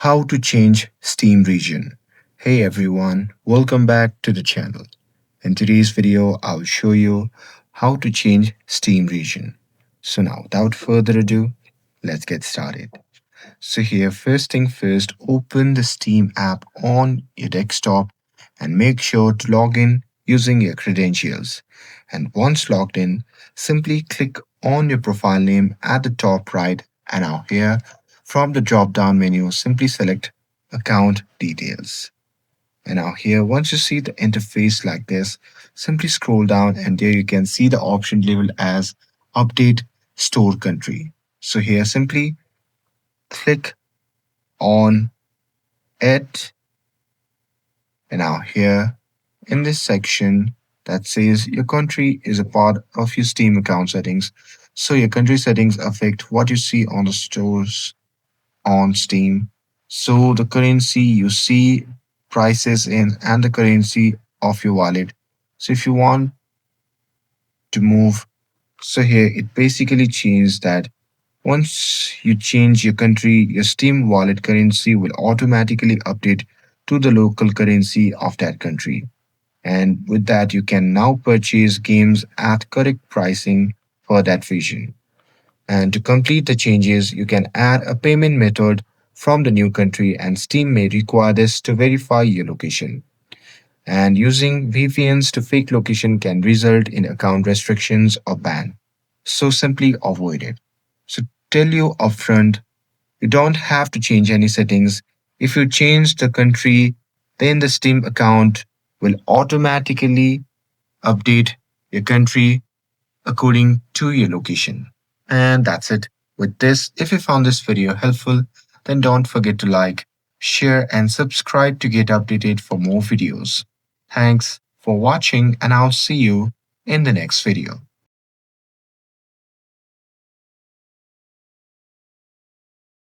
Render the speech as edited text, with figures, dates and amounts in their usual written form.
How to change Steam region. Hey everyone, welcome back to the channel. In today's video, I'll show you how to change Steam region. So now, without further ado, let's get started. So here, first thing first, open the Steam app on your desktop and make sure to log in using your credentials. And once logged in, simply click on your profile name at the top right, and now here from the drop down menu, simply select account details. And now here, once you see the interface like this, simply scroll down and there you can see the option labeled as update store country. So here simply click on it. And now here in this section that says your country is a part of your Steam account settings. So your country settings affect what you see on the stores on Steam. So the currency you see prices in and the currency of your wallet. So if you want to move, so here it basically changes that once you change your country, your Steam wallet currency will automatically update to the local currency of that country. And with that, you can now purchase games at correct pricing for that region. And to complete the changes, you can add a payment method from the new country, and Steam may require this to verify your location. And using VPNs to fake location can result in account restrictions or ban. So simply avoid it. So tell you upfront, you don't have to change any settings. If you change the country, then the Steam account will automatically update your country according to your location. And that's it. With this, if you found this video helpful, then don't forget to like, share, and subscribe to get updated for more videos. Thanks for watching, and I'll see you in the next video.